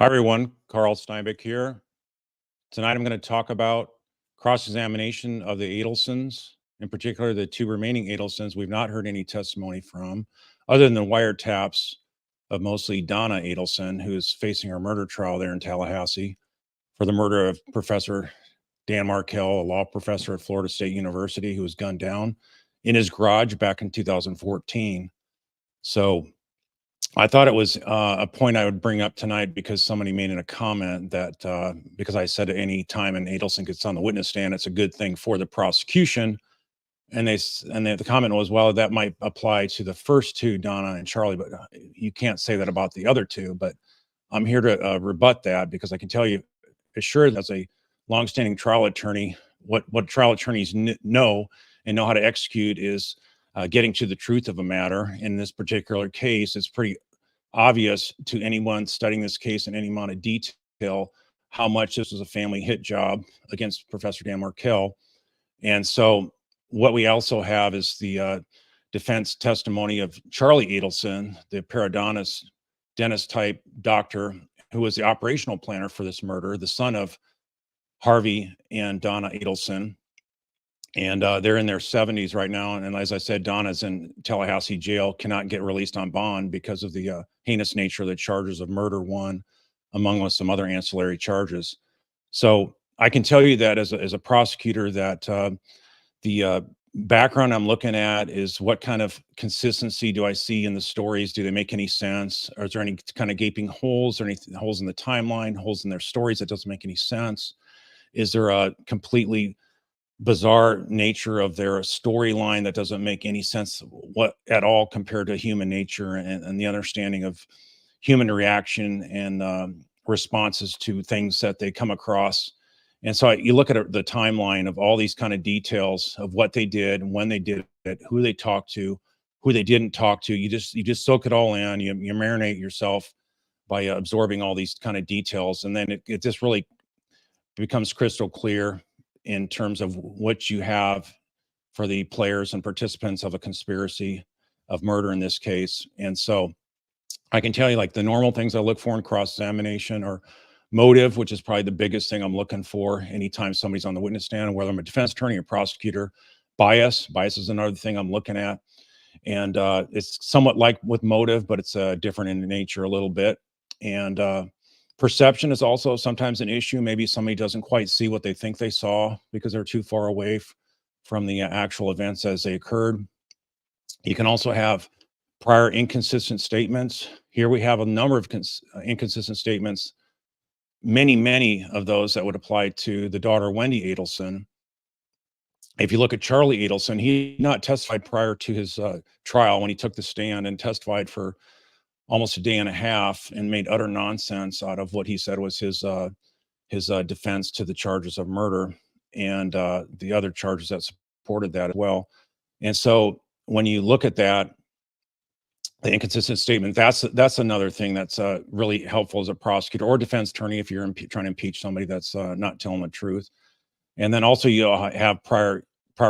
Hi, everyone. Carl Steinbeck here. Tonight, I'm going to talk about cross-examination of the Adelsons, in particular, the two remaining Adelsons we've not heard any testimony from, other than the wiretaps of mostly Donna Adelson, who is facing her murder trial there in Tallahassee for the murder of Professor Dan Markell, a law professor at Florida State University, who was gunned down in his garage back in 2014. So I thought it was a point I would bring up tonight because somebody made in a comment that because I said at any time an Adelson gets on the witness stand, it's a good thing for the prosecution. And the comment was, well, that might apply to the first two, Donna and Charlie, but you can't say that about the other two. But I'm here to rebut that because I can tell you, as sure as a longstanding trial attorney, what trial attorneys know and know how to execute is getting to the truth of a matter. In this particular case, it's pretty obvious to anyone studying this case in any amount of detail how much this was a family hit job against Professor Dan Markell. And so what we also have is the defense testimony of Charlie Adelson, the periodontist, dentist type doctor who was the operational planner for this murder, the son of Harvey and Donna Adelson. And they're in their 70s right now. And as I said, Donna's in Tallahassee jail, cannot get released on bond because of the heinous nature of the charges of murder, one, among some other ancillary charges. So I can tell you that as a prosecutor that the background I'm looking at is what kind of consistency do I see in the stories? Do they make any sense? Or is there any kind of gaping holes or any holes in the timeline, holes in their stories that doesn't make any sense? Is there a completely bizarre nature of their storyline that doesn't make any sense at all compared to human nature and the understanding of human reaction and responses to things that they come across? And so you look at the timeline of all these kind of details of what they did, when they did it, who they talked to, who they didn't talk to. You just soak it all in. You marinate yourself by absorbing all these kind of details, and then it just really becomes crystal clear in terms of what you have for the players and participants of a conspiracy of murder in this case. And so I can tell you, like, the normal things I look for in cross-examination or motive, which is probably the biggest thing I'm looking for anytime somebody's on the witness stand, whether I'm a defense attorney or prosecutor. Bias is another thing I'm looking at. And it's somewhat like with motive, but it's different in nature a little bit. And perception is also sometimes an issue. Maybe somebody doesn't quite see what they think they saw because they're too far away from the actual events as they occurred. You can also have prior inconsistent statements. Here we have a number of inconsistent statements, many of those that would apply to the daughter, Wendy Adelson. If you look at Charlie Adelson, he did not testified prior to his trial when he took the stand and testified for almost a day and a half and made utter nonsense out of what he said was his defense to the charges of murder and the other charges that supported that as well. And so when you look at that, the inconsistent statement, that's another thing that's really helpful as a prosecutor or defense attorney if you're trying to impeach somebody that's not telling the truth. And then also you have prior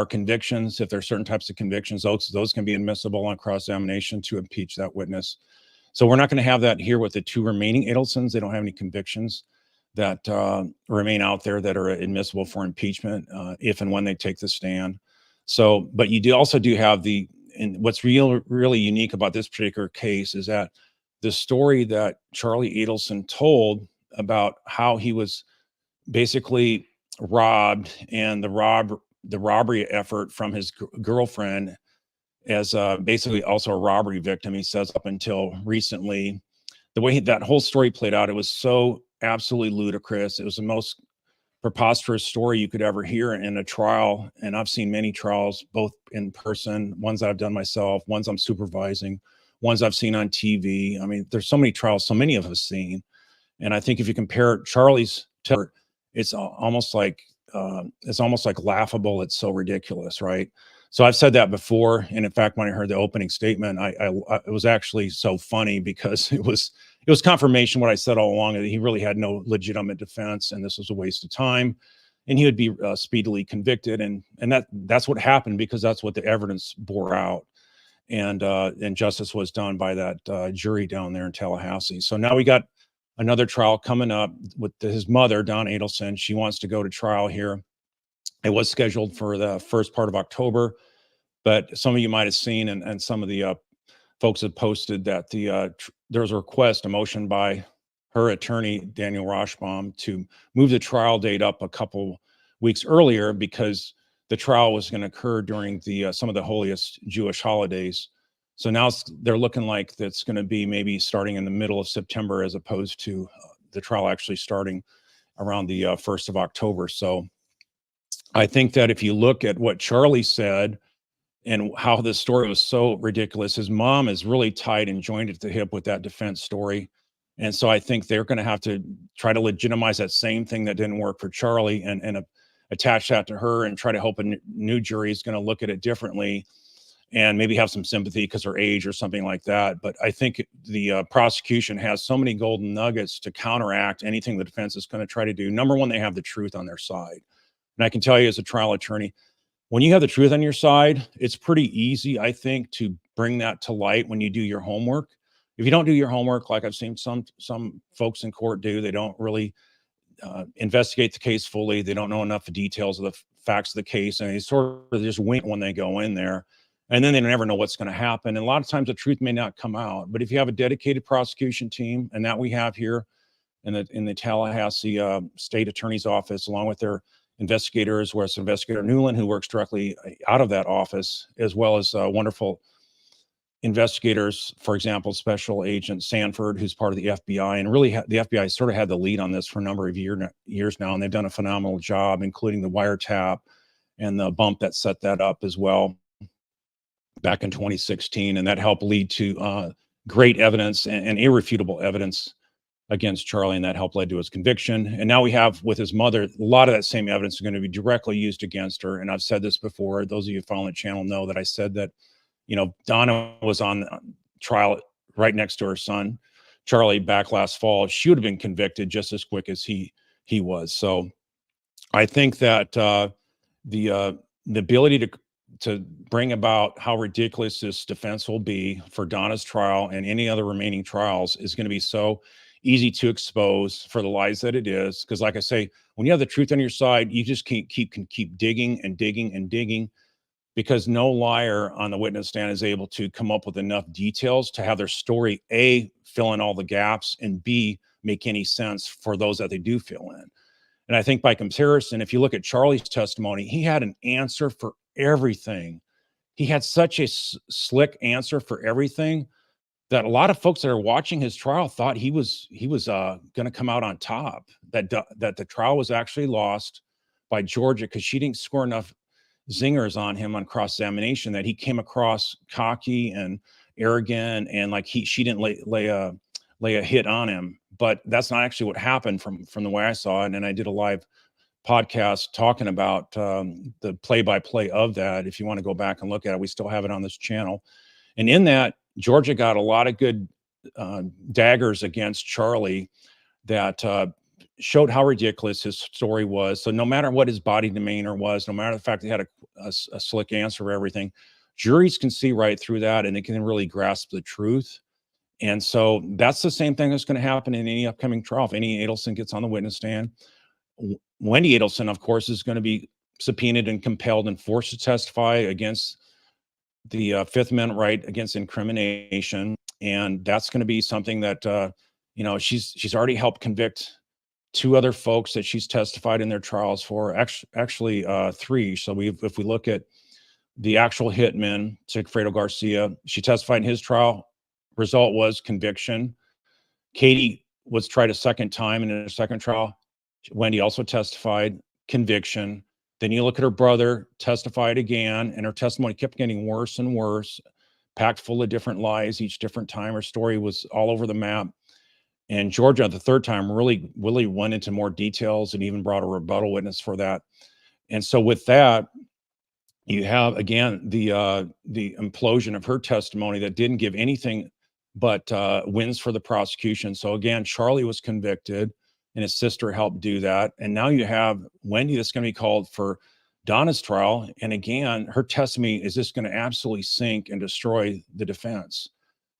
convictions. If there are certain types of convictions, those can be admissible on cross-examination to impeach that witness. So we're not going to have that here with the two remaining Adelsons. They don't have any convictions that remain out there that are admissible for impeachment if and when they take the stand. So, but you also have and what's really unique about this particular case is that the story that Charlie Adelson told about how he was basically robbed and the robbery effort from his girlfriend as basically also a robbery victim, he says, up until recently. The way that whole story played out, it was so absolutely ludicrous. It was the most preposterous story you could ever hear in a trial. And I've seen many trials, both in person, ones that I've done myself, ones I'm supervising, ones I've seen on TV. I mean, there's so many trials, so many of us seen. And I think if you compare Charlie's to, it's almost like laughable. It's so ridiculous, right? So I've said that before, and in fact, when I heard the opening statement, it was actually so funny because it was confirmation what I said all along, that he really had no legitimate defense, and this was a waste of time, and he would be speedily convicted, and that's what happened because that's what the evidence bore out, and justice was done by that jury down there in Tallahassee. So now we got another trial coming up with his mother, Don Adelson. She wants to go to trial here. It was scheduled for the first part of October, but some of you might have seen, and some of the folks have posted that there was a request, a motion by her attorney, Daniel Rashbaum, to move the trial date up a couple weeks earlier because the trial was going to occur during some of the holiest Jewish holidays. So now they're looking like that's going to be maybe starting in the middle of September, as opposed to the trial actually starting around the 1st of October. So I think that if you look at what Charlie said and how this story was so ridiculous, his mom is really tied and joined at the hip with that defense story. And so I think they're going to have to try to legitimize that same thing that didn't work for Charlie and attach that to her and try to hope a new jury is going to look at it differently and maybe have some sympathy because her age or something like that. But I think the prosecution has so many golden nuggets to counteract anything the defense is going to try to do. Number one, they have the truth on their side. And I can tell you as a trial attorney, when you have the truth on your side, it's pretty easy, I think, to bring that to light when you do your homework. If you don't do your homework, like I've seen some folks in court do, they don't really investigate the case fully. They don't know enough details of the facts of the case, and they sort of just wink when they go in there. And then they never know what's going to happen. And a lot of times the truth may not come out. But if you have a dedicated prosecution team, and that we have here in the Tallahassee State Attorney's Office, along with their investigators, whereas Investigator Newland, who works directly out of that office, as well as wonderful investigators, for example, Special Agent Sanford, who's part of the FBI, and really the FBI sort of had the lead on this for a number of years now, and they've done a phenomenal job, including the wiretap and the bump that set that up as well back in 2016, and that helped lead to great evidence and irrefutable evidence against Charlie, and that helped lead to his conviction. And now we have with his mother, a lot of that same evidence is going to be directly used against her. And I've said this before, those of you following the channel know that I said that, Donna was on trial right next to her son, Charlie, back last fall. She would have been convicted just as quick as he was. So I think that the ability to bring about how ridiculous this defense will be for Donna's trial and any other remaining trials is going to be so easy to expose for the lies that it is. Because like I say, when you have the truth on your side, you just keep digging and digging and digging, because no liar on the witness stand is able to come up with enough details to have their story, A, fill in all the gaps, and B, make any sense for those that they do fill in. And I think by comparison, if you look at Charlie's testimony, he had an answer for everything. He had such a slick answer for everything that a lot of folks that are watching his trial thought he was going to come out on top, that the trial was actually lost by Georgia because she didn't score enough zingers on him on cross-examination, that he came across cocky and arrogant and like she didn't lay a hit on him. But that's not actually what happened from the way I saw it. And I did a live podcast talking about the play-by-play of that. If you want to go back and look at it, we still have it on this channel. And in that, Georgia got a lot of good daggers against Charlie that showed how ridiculous his story was. So no matter what his body demeanor was, no matter the fact that he had a slick answer for everything, juries can see right through that and they can really grasp the truth. And so that's the same thing that's going to happen in any upcoming trial. If any Adelson gets on the witness stand, Wendy Adelson, of course, is going to be subpoenaed and compelled and forced to testify against the Fifth Amendment right against incrimination. And that's going to be something that, she's already helped convict 2 other folks that she's testified in their trials for, actually 3. So if we look at the actual hitman, Sigfredo Garcia, she testified in his trial. Result was conviction. Katie was tried a second time in her second trial. Wendy also testified, conviction. Then you look at her brother, testified again, and her testimony kept getting worse and worse, packed full of different lies each different time. Her story was all over the map. And Georgia, the third time, really went into more details and even brought a rebuttal witness for that. And so with that, you have, again, the implosion of her testimony that didn't give anything but wins for the prosecution. So again, Charlie was convicted and his sister helped do that. And now you have Wendy that's going to be called for Donna's trial. And again, her testimony is just going to absolutely sink and destroy the defense.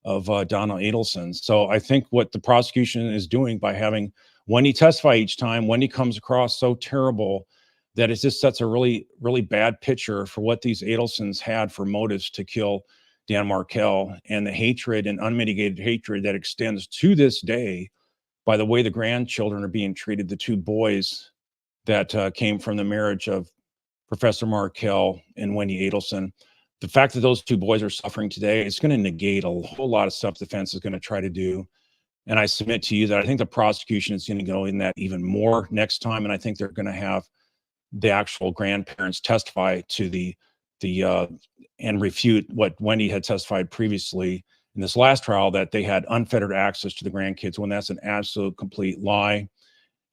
Donna Adelson. So I think what the prosecution is doing by having Wendy testify each time, Wendy comes across so terrible that it just sets a really, really bad picture for what these Adelsons had for motives to kill Dan Markel, and the hatred and unmitigated hatred that extends to this day by the way the grandchildren are being treated, the two boys that came from the marriage of Professor Markel and Wendy Adelson. The fact that those two boys are suffering today is going to negate a whole lot of stuff the defense is going to try to do. And I submit to you that I think the prosecution is going to go in that even more next time. And I think they're going to have the actual grandparents testify to the and refute what Wendy had testified previously in this last trial, that they had unfettered access to the grandkids, when that's an absolute complete lie.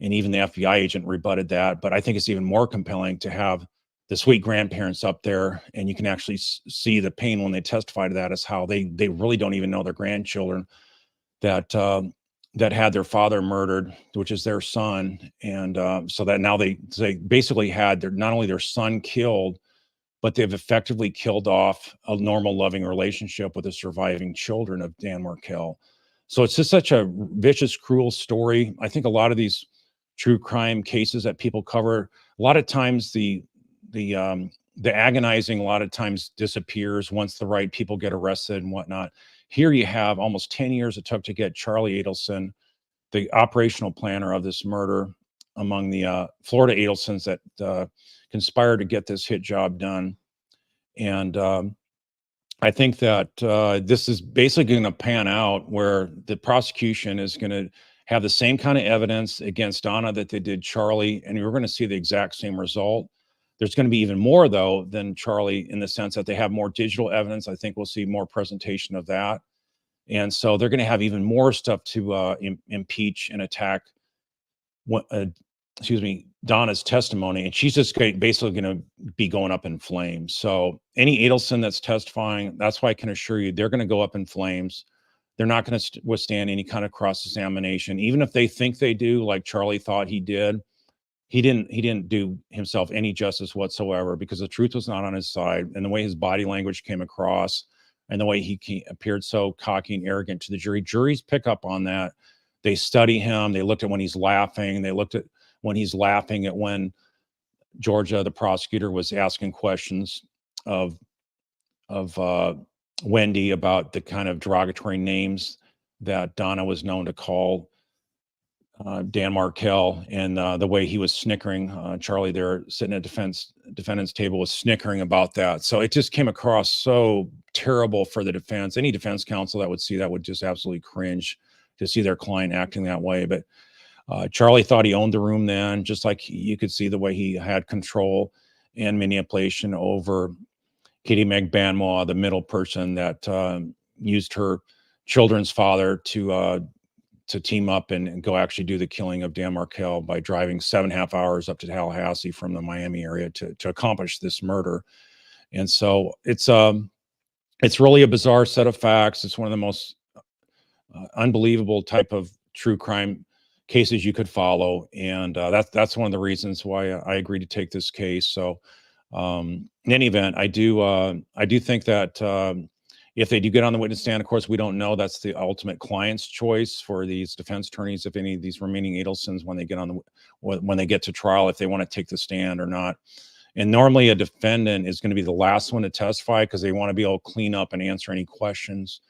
And even the FBI agent rebutted that. But I think it's even more compelling to have the sweet grandparents up there, and you can actually see the pain when they testify to that, is how they really don't even know their grandchildren that that had their father murdered, which is their son. And so that now they basically had not only their son killed, but they've effectively killed off a normal, loving relationship with the surviving children of Dan Markel. So it's just such a vicious, cruel story. I think a lot of these true crime cases that people cover, a lot of times the agonizing a lot of times disappears once the right people get arrested and whatnot. Here you have almost 10 years it took to get Charlie Adelson, the operational planner of this murder, among the Florida Adelsons that conspired to get this hit job done. And I think that this is basically going to pan out where the prosecution is going to have the same kind of evidence against Donna that they did Charlie, and you're going to see the exact same result. There's going to be even more, though, than Charlie, in the sense that they have more digital evidence. I think we'll see more presentation of that. And so they're going to have even more stuff to impeach and attack Donna's testimony, and she's just basically going to be going up in flames. So any Adelson that's testifying, that's why I can assure you they're going to go up in flames. They're not going to withstand any kind of cross-examination, even if they think they do, like Charlie thought he did. He didn't do himself any justice whatsoever, because the truth was not on his side, and the way his body language came across and the way he appeared so cocky and arrogant to the jury. Juries pick up on that. They study him. They looked at when he's laughing. They looked at when he's laughing at when Georgia, the prosecutor, was asking questions of Wendy about the kind of derogatory names that Donna was known to call Dan Markel, and the way he was snickering. Charlie there sitting at defendant's table was snickering about that. So it just came across so terrible for the defense. Any defense counsel that would see that would just absolutely cringe to see their client acting that way. But Charlie thought he owned the room then, just like you could see the way he had control and manipulation over Katie Meg Banmoa, the middle person that used her children's father to team up and go actually do the killing of Dan Markel by driving 7.5 hours up to Tallahassee from the Miami area to accomplish this murder. And so it's really a bizarre set of facts. It's one of the most unbelievable type of true crime cases you could follow, and that's one of the reasons why I agreed to take this case. So in any event, I do think that if they do get on the witness stand, of course, we don't know. That's the ultimate client's choice for these defense attorneys, if any of these remaining Adelsons, when they get to trial, if they want to take the stand or not. And normally a defendant is going to be the last one to testify, because they want to be able to clean up and answer any questions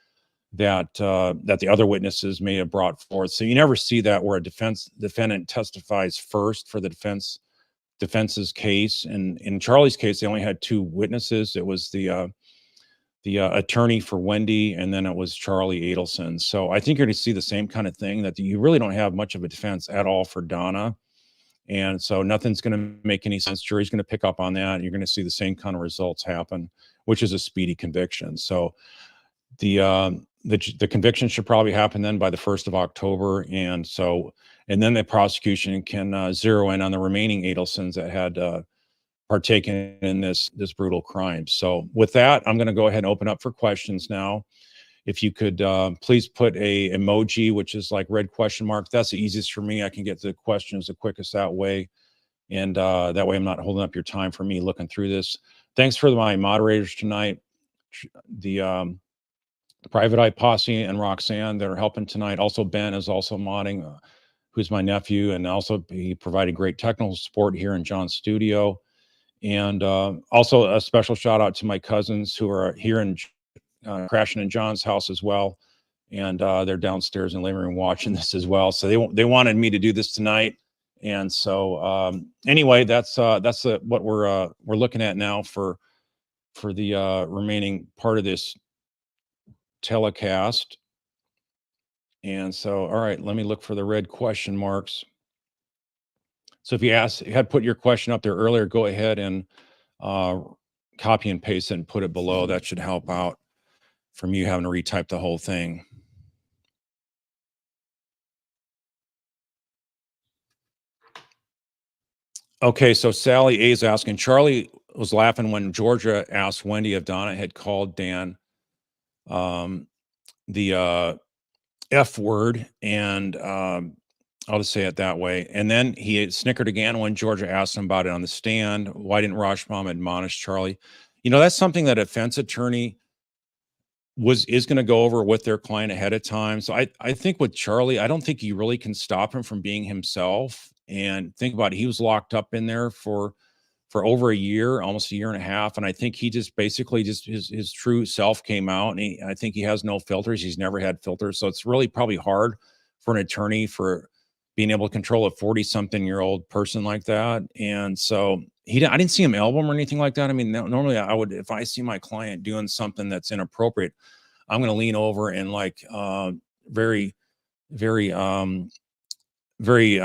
that the other witnesses may have brought forth. So you never see that where a defendant testifies first for the defense's case. And in Charlie's case, they only had 2 witnesses. It was the attorney for Wendy, and then it was Charlie Adelson. So I think you're going to see the same kind of thing, that you really don't have much of a defense at all for Donna. And so nothing's going to make any sense. Jury's going to pick up on that, and you're going to see the same kind of results happen, which is a speedy conviction. So the conviction should probably happen then by the 1st of October. And then the prosecution can zero in on the remaining Adelsons that had partaken in this brutal crime. So with that, I'm going to go ahead and open up for questions now. If you could please put a emoji, which is like red question mark. That's the easiest for me. I can get the questions the quickest that way. And that way I'm not holding up your time for me looking through this. Thanks for my moderators tonight. The Private Eye Posse and Roxanne that are helping tonight. Also, Ben is also modding, who's my nephew, and also he provided great technical support here in John's studio. And also a special shout out to my cousins who are here in crashing in John's house as well, and they're downstairs in the living room watching this as well. So they wanted me to do this tonight, and so anyway, that's what we're looking at now for the remaining part of this telecast. And so, all right, let me look for the red question marks. So if you had put your question up there earlier, go ahead and uh, copy and paste it and put it below. That should help out from you having to retype the whole thing. Okay, so Sally A is asking, Charlie was laughing when Georgia asked Wendy if Donna had called Dan the F word, and I'll just say it that way. And then he snickered again when Georgia asked him about it on the stand. Why didn't Rashbaum admonish Charlie? You know, that's something that a defense attorney is going to go over with their client ahead of time. So I think with Charlie, I don't think you really can stop him from being himself. And think about it, he was locked up in there for over a year, almost a year and a half. And I think he just basically just his true self came out. And I think he has no filters. He's never had filters. So it's really probably hard for an attorney for being able to control a 40-something-year-old person like that. And so I didn't see him elbow him or anything like that. I mean, normally I would, if I see my client doing something that's inappropriate, I'm going to lean over and like very, very, very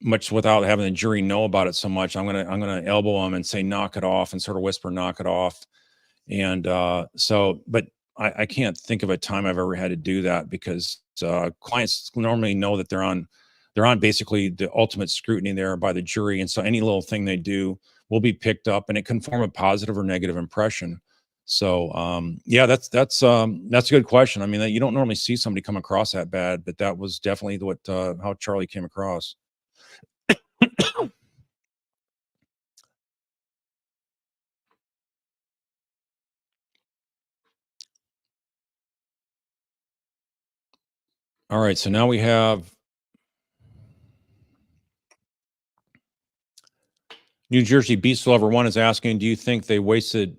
much without having the jury know about it so much. I'm gonna elbow him and say knock it off and sort of whisper knock it off. And but I can't think of a time I've ever had to do that because clients normally know that they're on basically the ultimate scrutiny there by the jury, and so any little thing they do will be picked up, and it can form a positive or negative impression. So yeah, that's a good question. I mean, you don't normally see somebody come across that bad, but that was definitely what how Charlie came across. All right, so now we have New Jersey Beast Lover 1 is asking, do you think they wasted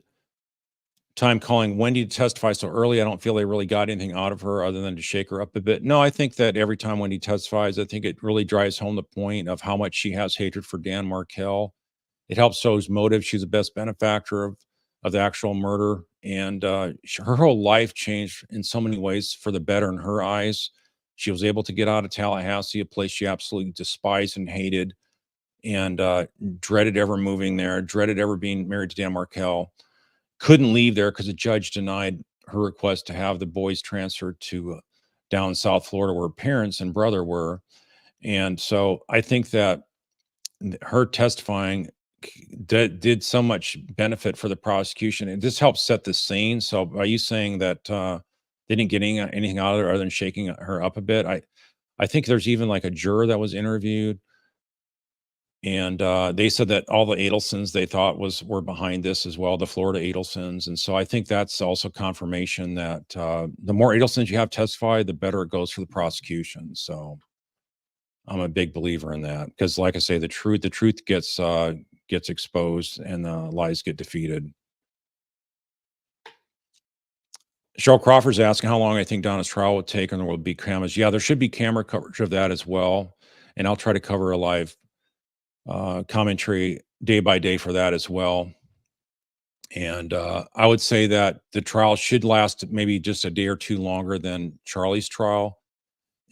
time calling Wendy to testify so early? I don't feel they really got anything out of her other than to shake her up a bit. No, I think that every time Wendy testifies, I think it really drives home the point of how much she has hatred for Dan Markel. It helps show his motive. She's the best benefactor of the actual murder. And her whole life changed in so many ways for the better in her eyes. She was able to get out of Tallahassee, a place she absolutely despised and hated, and dreaded ever moving there, dreaded ever being married to Dan Markel. Couldn't leave there because the judge denied her request to have the boys transferred to down in South Florida where her parents and brother were. And so I think that her testifying did so much benefit for the prosecution. And this helps set the scene. So are you saying that they didn't get anything out of her other than shaking her up a bit? I think there's even like a juror that was interviewed, and they said that all the Adelsons they thought were behind this as well, the Florida Adelsons. And so I think that's also confirmation that the more Adelsons you have testify, the better it goes for the prosecution. So I'm a big believer in that because, like I say, the truth gets exposed and the lies get defeated. Cheryl Crawford's asking how long I think Donna's trial would take, and there will be cameras. Yeah, there should be camera coverage of that as well, and I'll try to cover a live commentary day by day for that as well. And I would say that the trial should last maybe just a day or two longer than Charlie's trial,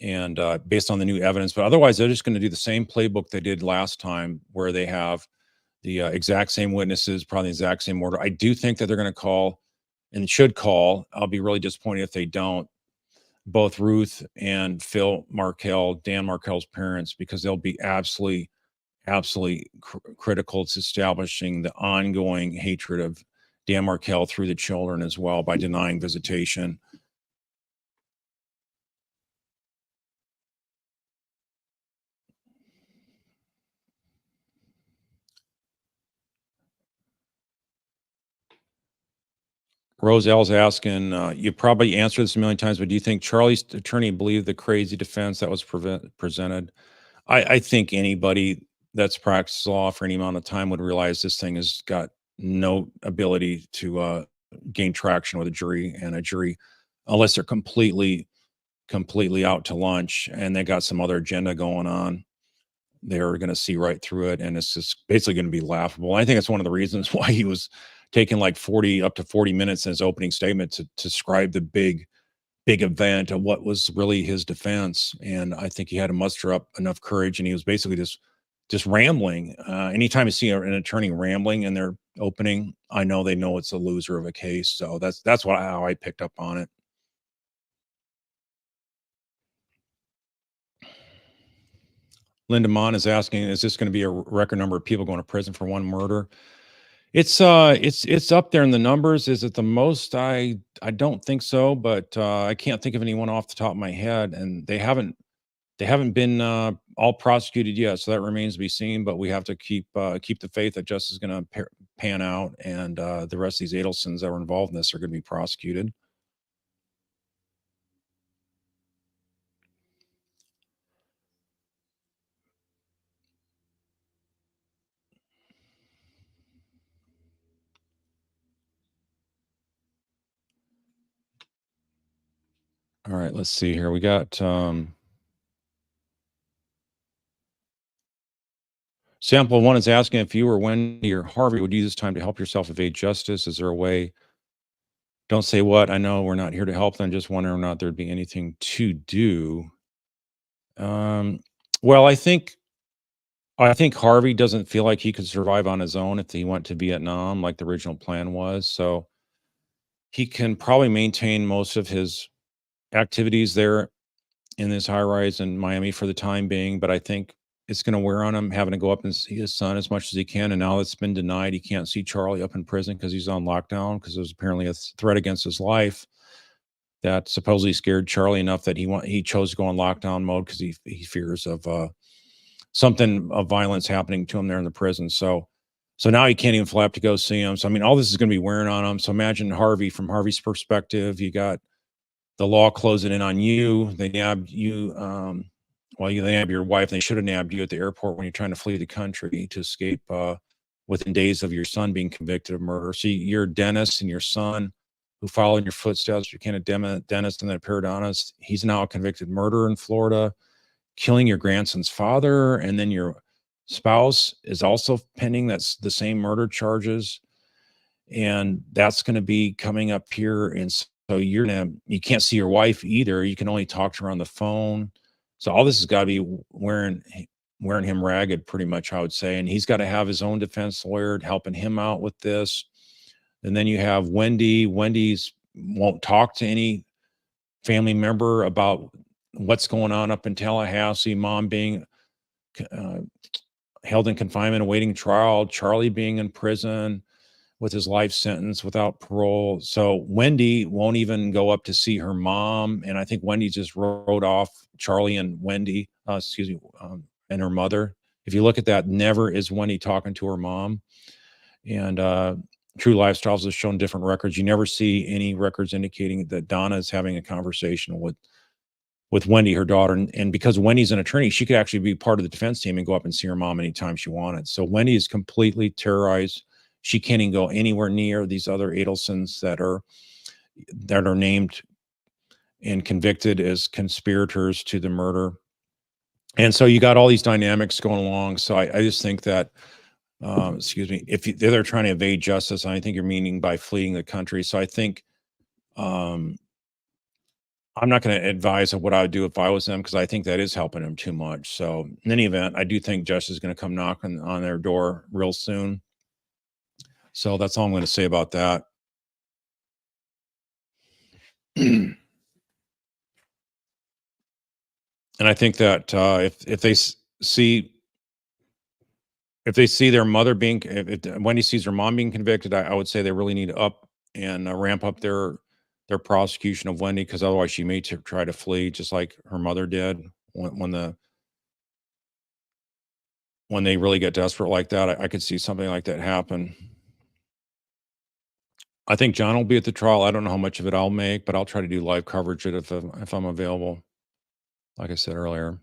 and based on the new evidence. But otherwise, they're just going to do the same playbook they did last time, where they have the exact same witnesses, probably the exact same order. I do think that they're going to call and should call. I'll be really disappointed if they don't. Both Ruth and Phil Markel, Dan Markel's parents, because they'll be absolutely critical to establishing the ongoing hatred of Dan Markel through the children as well by denying visitation. Roselle's asking, you probably answered this a million times, but do you think Charlie's attorney believed the crazy defense that was presented? I think anybody that's practiced law for any amount of time would realize this thing has got no ability to gain traction with a jury, and a jury, unless they're completely out to lunch and they got some other agenda going on, they're going to see right through it, and it's just basically going to be laughable. I think it's one of the reasons why he was taking like 40 up to 40 minutes in his opening statement to describe the big event of what was really his defense. And I think he had to muster up enough courage, and he was basically just rambling. Anytime you see an attorney rambling in their opening, I know they know it's a loser of a case. So that's how I picked up on it. Linda Mon is asking, is this going to be a record number of people going to prison for one murder? It's up there in the numbers. Is it the most? I don't think so, but I can't think of anyone off the top of my head, and they haven't been all prosecuted yet, so that remains to be seen. But we have to keep the faith that justice is going to pan out, and the rest of these Adelsons that were involved in this are going to be prosecuted. All right, let's see here. We got sample one is asking if you or Wendy or Harvey would use this time to help yourself evade justice. Is there a way? Don't say what. I know we're not here to help them. Just wondering or not there'd be anything to do. Um, well, I think Harvey doesn't feel like he could survive on his own if he went to Vietnam like the original plan was. So he can probably maintain most of his activities there in this high rise in Miami for the time being. But I think it's going to wear on him having to go up and see his son as much as he can. And now it's been denied. He can't see Charlie up in prison because he's on lockdown because there's apparently a threat against his life that supposedly scared Charlie enough that he chose to go on lockdown mode because he fears of something of violence happening to him there in the prison. So now he can't even fly up to go see him. So I mean, all this is going to be wearing on him. So imagine Harvey from Harvey's perspective. You got the law closing in on you. They nabbed you. Well, they nabbed your wife. They should have nabbed you at the airport when you're trying to flee the country to escape within days of your son being convicted of murder. So you're Dennis and your son who follow in your footsteps. You can't Dennis and then periodontist. He's now a convicted murderer in Florida, killing your grandson's father, and then your spouse is also pending that's the same murder charges, and that's going to be coming up here. And so you can't see your wife either. You can only talk to her on the phone. So all this has got to be wearing him ragged, pretty much, I would say. And he's got to have his own defense lawyer helping him out with this. And then you have Wendy. Wendy's won't talk to any family member about what's going on up in Tallahassee. Mom being uh, held in confinement awaiting trial. Charlie being in prison with his life sentence without parole. So Wendy won't even go up to see her mom. And I think Wendy just wrote off Charlie and Wendy, and her mother. If you look at that, never is Wendy talking to her mom. And True Lifestyles has shown different records. You never see any records indicating that Donna is having a conversation with Wendy, her daughter. And because Wendy's an attorney, she could actually be part of the defense team and go up and see her mom anytime she wanted. So Wendy is completely terrorized. She can't even go anywhere near these other Adelsons that are named and convicted as conspirators to the murder. And so you got all these dynamics going along. So I just think that, if they're trying to evade justice, I think you're meaning by fleeing the country. So I think I'm not going to advise of what I would do if I was them, because I think that is helping them too much. So in any event, I do think justice is going to come knocking on their door real soon. So that's all I'm going to say about that. And I think that if they see their mother being, if Wendy sees her mom being convicted, I would say they really need to up and ramp up their prosecution of Wendy, because otherwise she may try to flee just like her mother did when they really get desperate like that. I could see something like that happen. I think John will be at the trial. I don't know how much of it I'll make, but I'll try to do live coverage if I'm available, like I said earlier.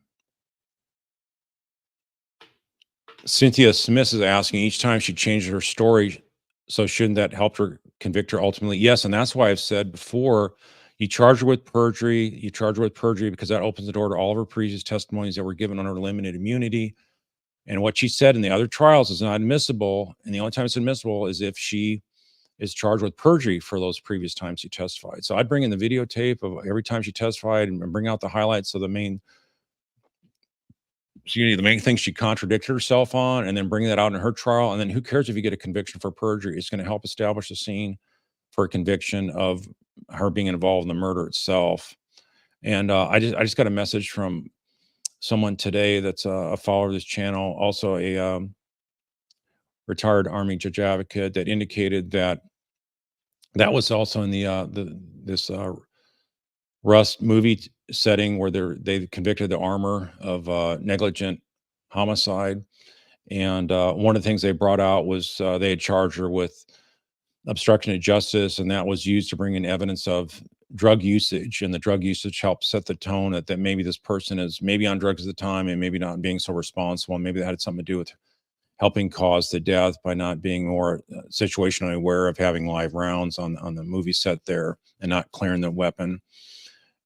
Cynthia Smith is asking, each time she changes her story, so shouldn't that help her convict her ultimately? Yes, and that's why I've said before, you charge her with perjury. You charge her with perjury because that opens the door to all of her previous testimonies that were given under limited immunity. And what she said in the other trials is not admissible. And the only time it's admissible is if she is charged with perjury for those previous times she testified. So I'd bring in the videotape of every time she testified and bring out the highlights of the main thing she contradicted herself on, and then bring that out in her trial. And then who cares if you get a conviction for perjury? It's going to help establish the scene for a conviction of her being involved in the murder itself. And I just got a message from someone today that's a follower of this channel, also a retired Army judge advocate, that indicated that that was also in the this Rust movie setting where they convicted the armor of negligent homicide. And one of the things they brought out was they had charged her with obstruction of justice, and that was used to bring in evidence of drug usage. And the drug usage helped set the tone that maybe this person is maybe on drugs at the time and maybe not being so responsible. And maybe that had something to do with helping cause the death by not being more situationally aware of having live rounds on the movie set there and not clearing the weapon.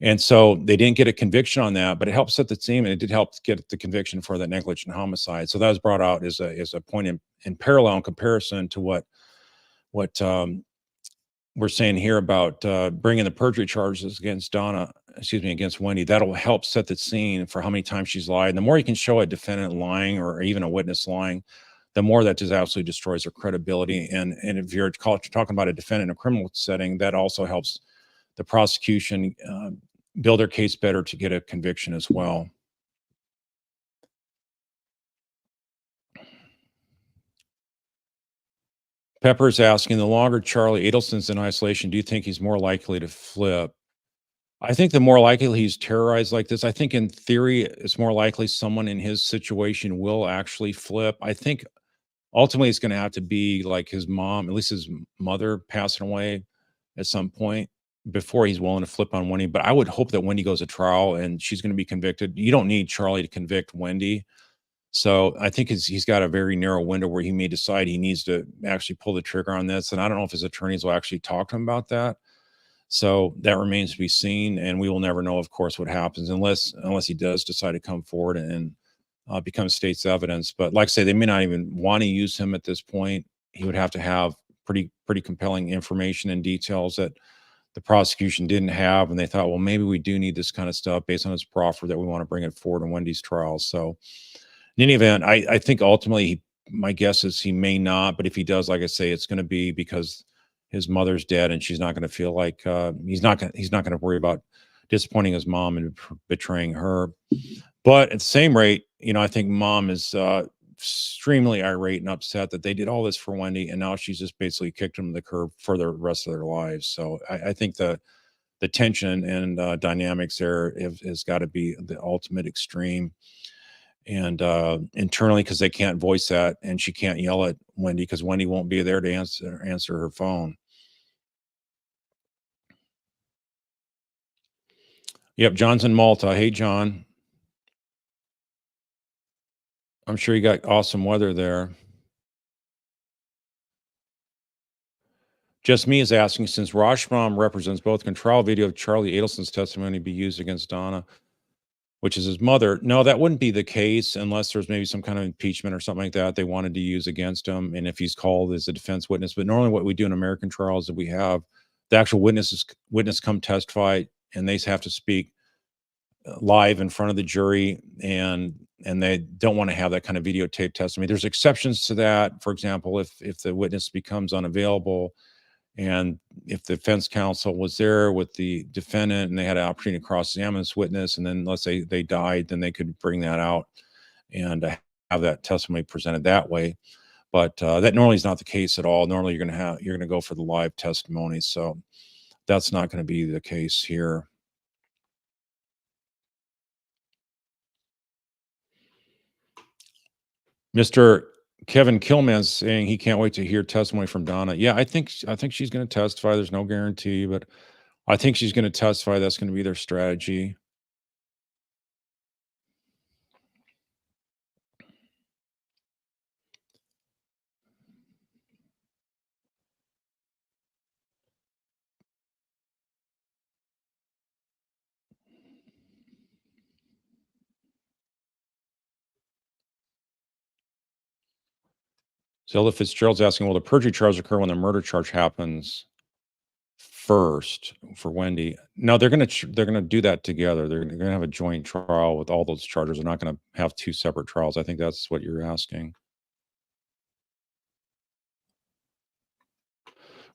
And so they didn't get a conviction on that, but it helped set the scene, and it did help get the conviction for that negligent homicide. So that was brought out as a point in parallel in comparison to what we're saying here about bringing the perjury charges against against Wendy. That'll help set the scene for how many times she's lied. And the more you can show a defendant lying or even a witness lying, the more that just absolutely destroys her credibility. And if you're talking about a defendant in a criminal setting, that also helps the prosecution build their case better to get a conviction as well. Pepper's asking, the longer Charlie Adelson's in isolation, do you think he's more likely to flip? I think the more likely he's terrorized like this, I think in theory, it's more likely someone in his situation will actually flip. I think ultimately it's going to have to be like his mom, at least his mother passing away at some point before he's willing to flip on Wendy. But I would hope that Wendy goes to trial and she's going to be convicted. You don't need Charlie to convict Wendy. So I think he's got a very narrow window where he may decide he needs to actually pull the trigger on this. And I don't know if his attorneys will actually talk to him about that. So that remains to be seen, and we will never know, of course, what happens unless he does decide to come forward and become state's evidence. But like I say, they may not even want to use him at this point. He would have to have pretty compelling information and details that the prosecution didn't have, and they thought, well, maybe we do need this kind of stuff based on his proffer that we want to bring it forward in Wendy's trial. So in any event, I think ultimately, my guess is he may not, but if he does, like I say, it's going to be because his mother's dead, and she's not going to feel like he's not going to worry about disappointing his mom and betraying her. But at the same rate, I think mom is extremely irate and upset that they did all this for Wendy, and now she's just basically kicked them to the curb for the rest of their lives. So I think the tension and dynamics there has got to be the ultimate extreme. And internally, because they can't voice that, and she can't yell at Wendy because Wendy won't be there to answer her phone. Yep, John's in Malta. Hey, John. I'm sure you got awesome weather there. Just Me is asking, since Rashbaum represents both, can trial video of Charlie Adelson's testimony be used against Donna, which is his mother? No, that wouldn't be the case unless there's maybe some kind of impeachment or something like that they wanted to use against him, and if he's called as a defense witness. But normally what we do in American trials is that we have the actual witness come testify, and they have to speak live in front of the jury, and they don't want to have that kind of videotape testimony. There's exceptions to that. For example, if the witness becomes unavailable, and if the defense counsel was there with the defendant and they had an opportunity to cross-examine this witness, and then let's say they died, then they could bring that out and have that testimony presented that way. But that normally is not the case at all. Normally, you're going to go for the live testimony. So that's not going to be the case here. Mr. Kevin Killman's saying he can't wait to hear testimony from Donna. Yeah, I think she's going to testify. There's no guarantee, but I think she's going to testify. That's going to be their strategy. Zelda Fitzgerald's asking, will the perjury charge occur when the murder charge happens first for Wendy? No, they're gonna do that together. They're gonna have a joint trial with all those charges. They're not gonna have two separate trials. I think that's what you're asking.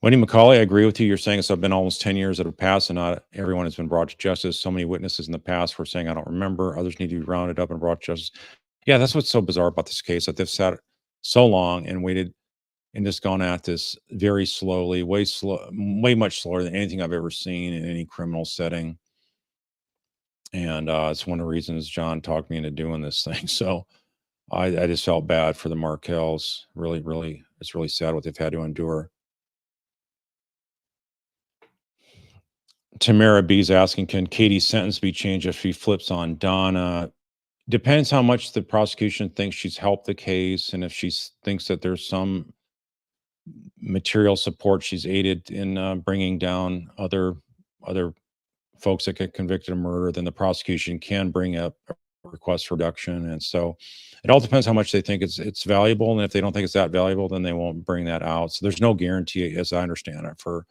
Wendy McCauley, I agree with you. You're saying it's been almost 10 years that have passed and not everyone has been brought to justice. So many witnesses in the past were saying, I don't remember. Others need to be rounded up and brought to justice. Yeah, that's what's so bizarre about this case, that they've sat so long and waited and just gone at this very slowly, way much slower than anything I've ever seen in any criminal setting. And it's one of the reasons John talked me into doing this thing. So I just felt bad for the Markells. Really, really, it's really sad what they've had to endure. Tamara B's asking, can Katie's sentence be changed if she flips on Donna? Depends how much the prosecution thinks she's helped the case, and if she thinks that there's some material support she's aided in bringing down other folks that get convicted of murder, then the prosecution can bring up a request for reduction. And so it all depends how much they think it's valuable. And if they don't think it's that valuable, then they won't bring that out. So there's no guarantee, as I understand it, for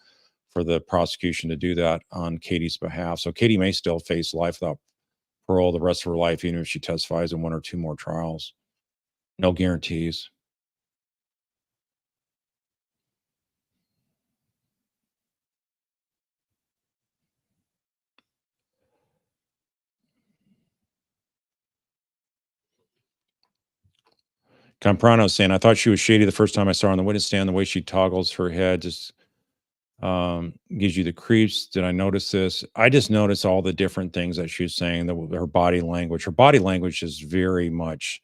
the prosecution to do that on Katie's behalf. So Katie may still face life without parole the rest of her life, even if she testifies in one or two more trials. No guarantees. Camprano saying, I thought she was shady the first time I saw her on the witness stand. The way she toggles her head just gives you the creeps. Did I notice this? I just noticed all the different things that she was saying. Her body language. Her body language is very much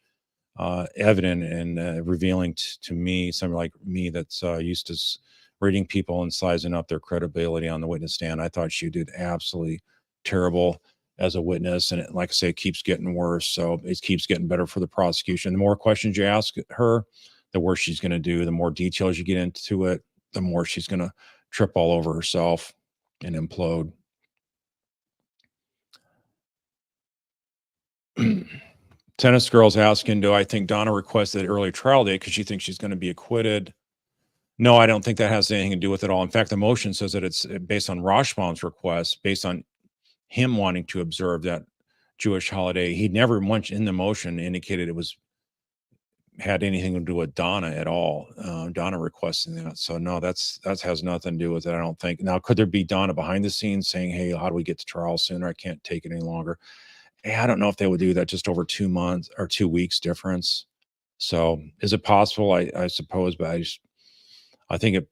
evident and revealing to me, somebody like me that's used to reading people and sizing up their credibility on the witness stand. I thought she did absolutely terrible as a witness, and like I say, it keeps getting worse. So it keeps getting better for the prosecution. The more questions you ask her, the worse she's going to do. The more details you get into it, the more she's going to trip all over herself and implode. Tennis girl's asking, do I think Donna requested early trial date because she thinks she's going to be acquitted? No, I don't think that has anything to do with it all. In fact, the motion says that it's based on Rashbaum's request, based on him wanting to observe that Jewish holiday. He never once in the motion indicated it was had anything to do with Donna at all. Donna requesting that. So no, that has nothing to do with it, I don't think. Now, could there be Donna behind the scenes saying, hey, how do we get to trial sooner? I can't take it any longer. I don't know if they would do that just over 2 months or 2 weeks difference. So is it possible? I suppose, but I think it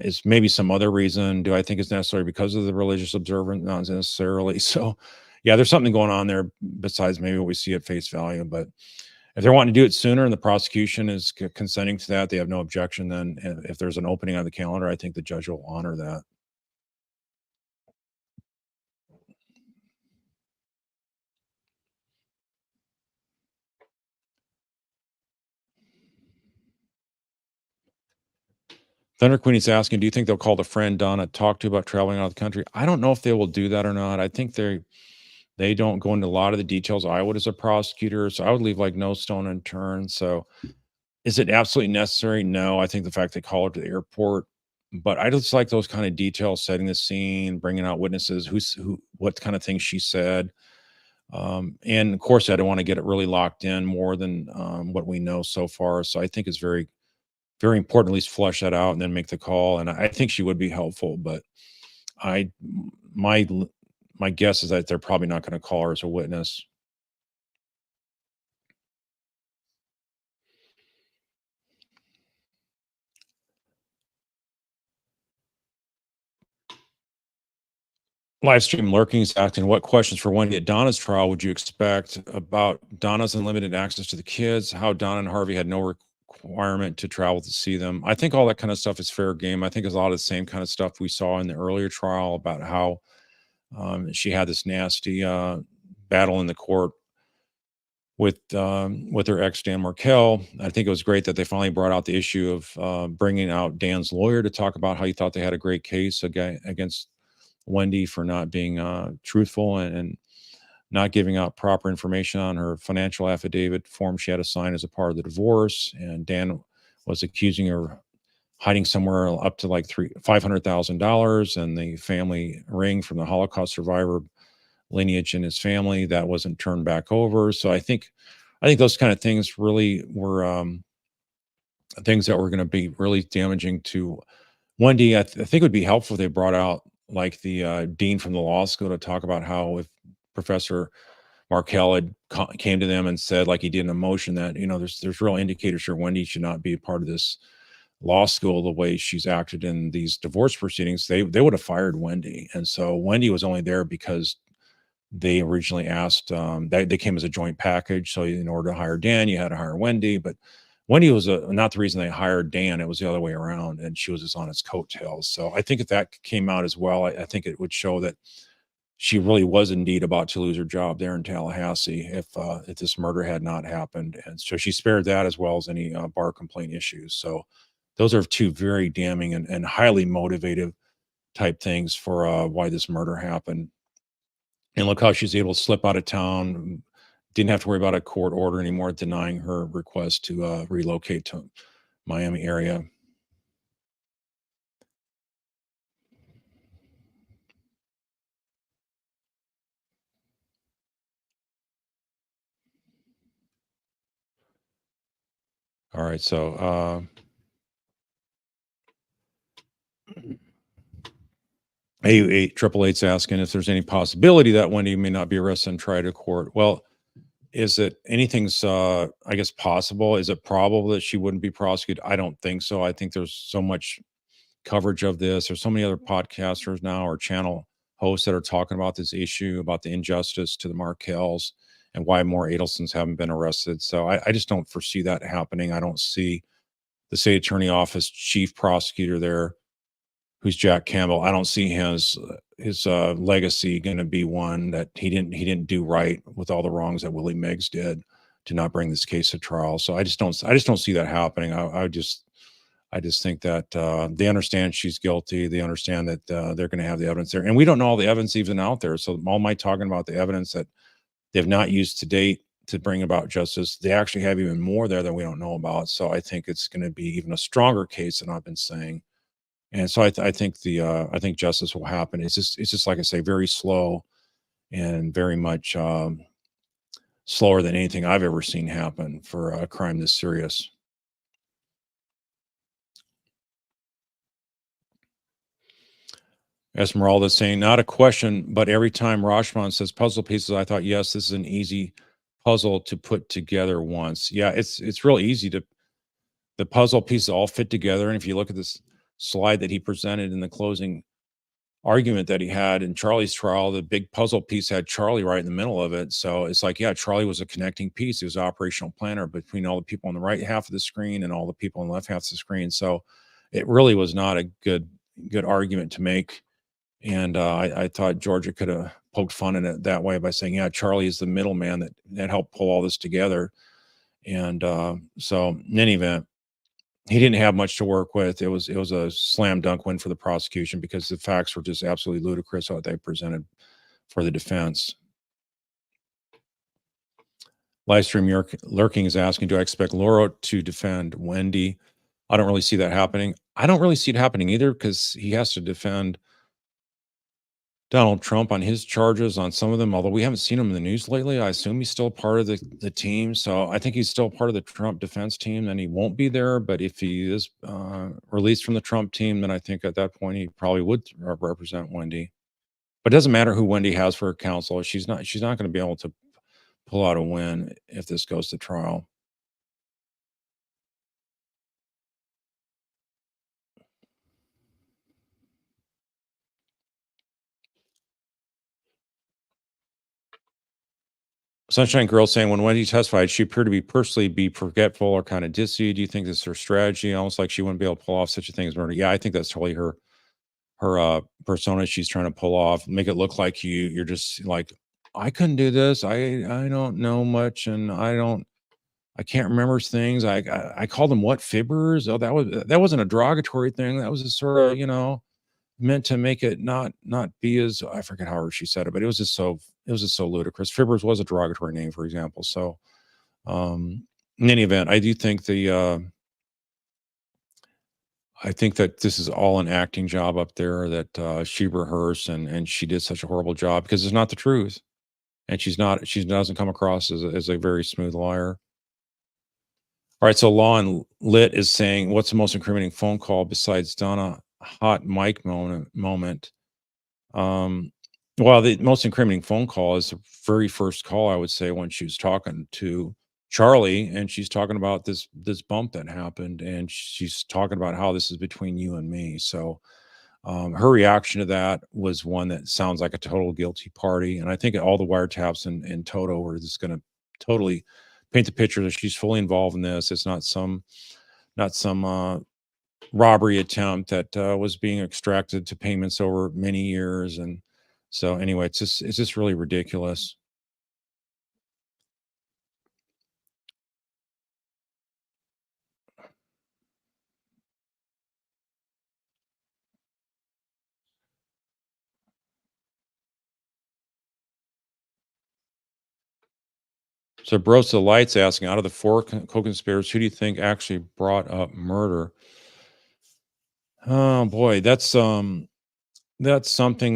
is maybe some other reason. Do I think it's necessary because of the religious observance? Not necessarily. So yeah, there's something going on there besides maybe what we see at face value. But if they're wanting to do it sooner and the prosecution is consenting to that, they have no objection, then if there's an opening on the calendar, I think the judge will honor that. Thunder Queen is asking, do you think they'll call the friend Donna talk to about traveling out of the country? I don't know if they will do that or not. I think they don't go into a lot of the details I would as a prosecutor. So I would leave like no stone unturned. So is it absolutely necessary? No. I think the fact they call her to the airport, but I just like those kind of details, setting the scene, bringing out witnesses, what kind of things she said. And of course, I don't want to get it really locked in more than what we know so far. So I think it's very, very important at least flush that out and then make the call. And I think she would be helpful, but I my my guess is that they're probably not going to call her as a witness. Live stream lurking is asking, what questions for Wendy at Donna's trial would you expect about Donna's unlimited access to the kids? How Donna and Harvey had no requirement to travel to see them. I think all that kind of stuff is fair game. I think it's a lot of the same kind of stuff we saw in the earlier trial about how she had this nasty battle in the court with her ex Dan Markel. I think it was great that they finally brought out the issue of bringing out Dan's lawyer to talk about how he thought they had a great case against Wendy for not being truthful and not giving out proper information on her financial affidavit form she had to sign as a part of the divorce. And Dan was accusing her hiding somewhere up to like $500,000 and the family ring from the Holocaust survivor lineage in his family that wasn't turned back over. So I think those kind of things really were things that were going to be really damaging to Wendy. I think it would be helpful if they brought out like the dean from the law school to talk about how if Professor Markel had came to them and said, like he did in a motion, that there's real indicators here Wendy should not be a part of this law school the way she's acted in these divorce proceedings. They would have fired Wendy, and so Wendy was only there because they originally asked. They came as a joint package. So in order to hire Dan, you had to hire Wendy, but Wendy was not the reason they hired Dan. It was the other way around, and she was just on his coattails. So I think if that came out as well, I think it would show that she really was indeed about to lose her job there in Tallahassee if this murder had not happened. And so she spared that as well as any bar complaint issues. So those are two very damning and highly motivative type things for why this murder happened. And look how she's able to slip out of town, didn't have to worry about a court order anymore denying her request to relocate to Miami area. All right, so 888's asking if there's any possibility that Wendy may not be arrested and tried to court. Well, is it anything's I guess possible? Is it probable that she wouldn't be prosecuted? I don't think so. I think there's so much coverage of this. There's so many other podcasters now or channel hosts that are talking about this issue, about the injustice to the Markells and why more Adelsons haven't been arrested. So I just don't foresee that happening. I don't see the state attorney office chief prosecutor there, who's Jack Campbell. I don't see his legacy going to be one that he didn't do right with all the wrongs that Willie Meggs did to not bring this case to trial. So I just don't see that happening. I just think that they understand she's guilty. They understand that they're going to have the evidence there, and we don't know all the evidence even out there. So all my talking about the evidence that they've not used to date to bring about justice, they actually have even more there that we don't know about. So I think it's going to be even a stronger case than I've been saying. And so I think justice will happen. It's just like I say, very slow and very much slower than anything I've ever seen happen for a crime this serious. Esmeralda saying, not a question, but every time Rashomon says puzzle pieces, I thought, yes, this is an easy puzzle to put together once. Yeah, it's real easy to the puzzle pieces all fit together. And if you look at this slide that he presented in the closing argument that he had in Charlie's trial, the big puzzle piece had Charlie right in the middle of it. So it's like, yeah, Charlie was a connecting piece. He was an operational planner between all the people on the right half of the screen and all the people on the left half of the screen. So it really was not a good argument to make. And I thought Georgia could have poked fun in it that way by saying, yeah, Charlie is the middleman that helped pull all this together. And so in any event, he didn't have much to work with. It was a slam dunk win for the prosecution because the facts were just absolutely ludicrous what they presented for the defense. Livestream lurking is asking, do I expect Laura to defend Wendy? I don't really see that happening. I don't really see it happening either because he has to defend Donald Trump on his charges on some of them, although we haven't seen him in the news lately. I assume he's still part of the team. So I think he's still part of the Trump defense team, and he won't be there. But if he is released from the Trump team, then I think at that point he probably would represent Wendy. But it doesn't matter who Wendy has for her counsel. She's not going to be able to pull out a win if this goes to trial. Sunshine Girl saying, when Wendy testified, she appeared to be personally be forgetful or kind of dissy. Do you think this is her strategy? Almost like she wouldn't be able to pull off such a thing as murder. Yeah, I think that's totally her persona she's trying to pull off, make it look like you're just like, I couldn't do this. I don't know much, and I can't remember things. I called them what, fibbers? Oh, that wasn't a derogatory thing. That was just sort of, meant to make it not be as, I forget how she said it, but it was just so ludicrous. Fibbers was a derogatory name, for example. So in any event, I think that this is all an acting job up there that she rehearsed, and she did such a horrible job because it's not the truth. And she doesn't come across as a very smooth liar. All right, so Law and Lit is saying, what's the most incriminating phone call besides Donna hot mic moment? Um, well, the most incriminating phone call is the very first call, I would say, when she was talking to Charlie, and she's talking about this bump that happened, and she's talking about how this is between you and me. So her reaction to that was one that sounds like a total guilty party, and I think all the wiretaps in toto are just going to totally paint the picture that she's fully involved in this. It's not some robbery attempt that was being extracted to payments over many years, and so anyway, it's just really ridiculous. So Bros the Lights asking, out of the four co-conspirators, who do you think actually brought up murder? Oh boy, that's something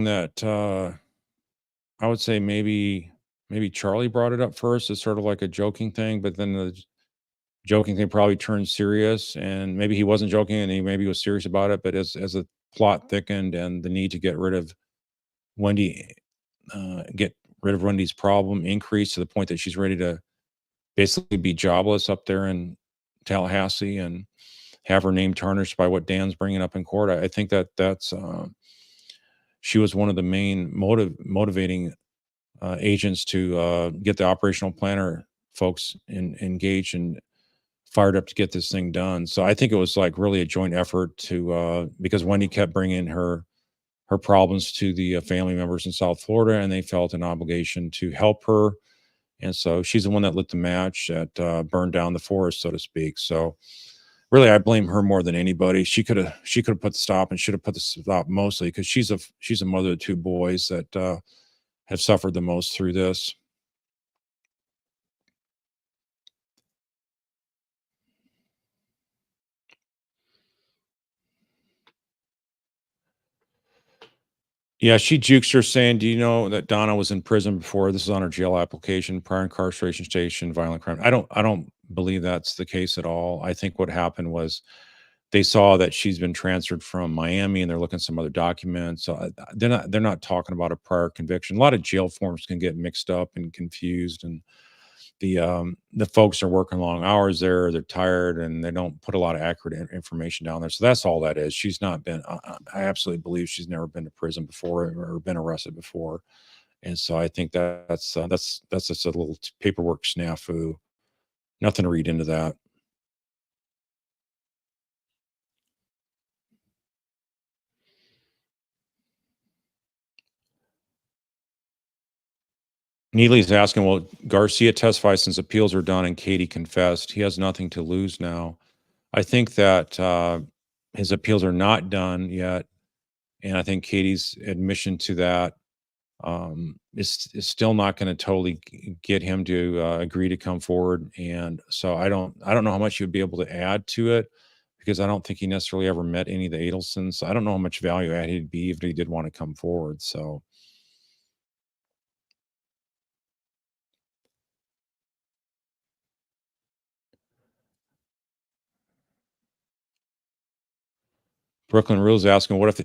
that I would say maybe Charlie brought it up first as sort of like a joking thing, but then the joking thing probably turned serious, and maybe he wasn't joking and he maybe was serious about it, but as the plot thickened and the need to Wendy get rid of Wendy's problem increased to the point that she's ready to basically be jobless up there in Tallahassee and have her name tarnished by what Dan's bringing up in court. I think that's she was one of the main motivating agents to get the operational planner folks engaged and fired up to get this thing done. So I think it was like really a joint effort to because Wendy kept bringing her problems to the family members in South Florida, and they felt an obligation to help her. And so she's the one that lit the match that burned down the forest, so to speak. So really, I blame her more than anybody. She could have put the stop and should have put the stop mostly because she's a mother of two boys that have suffered the most through this. Yeah, she jukes her saying, "Do you know that Donna was in prison before? This is on her jail application, prior incarceration station, violent crime." I don't believe that's the case at all. I think what happened was they saw that she's been transferred from Miami and they're looking at some other documents. So they're not talking about a prior conviction. A lot of jail forms can get mixed up and confused, and the folks are working long hours there, they're tired, and they don't put a lot of accurate information down there. So that's all that is. She's not been I absolutely believe she's never been to prison before or been arrested before. And so I think that's just a little paperwork snafu. Nothing to read into that. Neely's asking, well, Garcia testified since appeals are done and Katie confessed. He has nothing to lose now. I think that his appeals are not done yet. And I think Katie's admission to that is still not going to totally get him to agree to come forward. And so I don't know how much he would be able to add to it because I don't think he necessarily ever met any of the Adelsons. So I don't know how much value add he'd be if he did want to come forward. So Brooklyn Rule's asking, what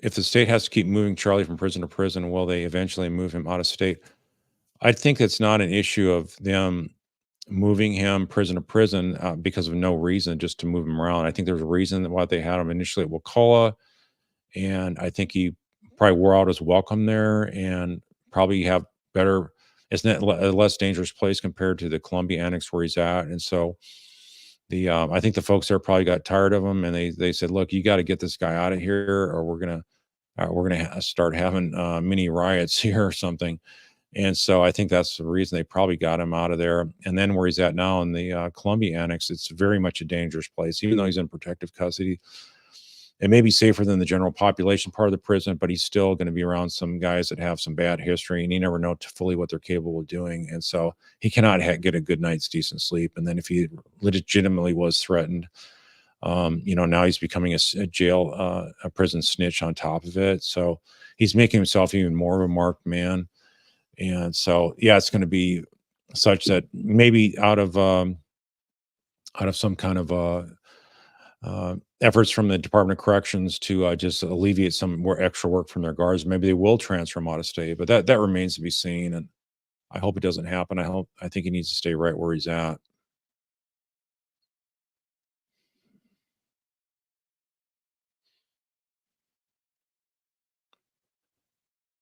if the state has to keep moving Charlie from prison to prison, will they eventually move him out of state? I think it's not an issue of them moving him prison to prison because of no reason, just to move him around. I think there's a reason why they had him initially at Wakulla, and I think he probably wore out his welcome there, and probably have better it's not a less dangerous place compared to the Columbia Annex where he's at. And so I think the folks there probably got tired of him, and they said, "Look, you got to get this guy out of here, or we're gonna start having mini riots here or something." And so I think that's the reason they probably got him out of there. And then where he's at now in the Columbia Annex, it's very much a dangerous place, even though he's in protective custody. It may be safer than the general population part of the prison, but he's still going to be around some guys that have some bad history, and you never know fully what they're capable of doing. And so he cannot get a good night's decent sleep. And then if he legitimately was threatened, now he's becoming a prison snitch on top of it. So he's making himself even more of a marked man. And so, yeah, it's going to be such that maybe out of some kind of efforts from the Department of Corrections to just alleviate some more extra work from their guards, maybe they will transfer him out of state. But that remains to be seen, and I hope it doesn't happen. I think he needs to stay right where he's at.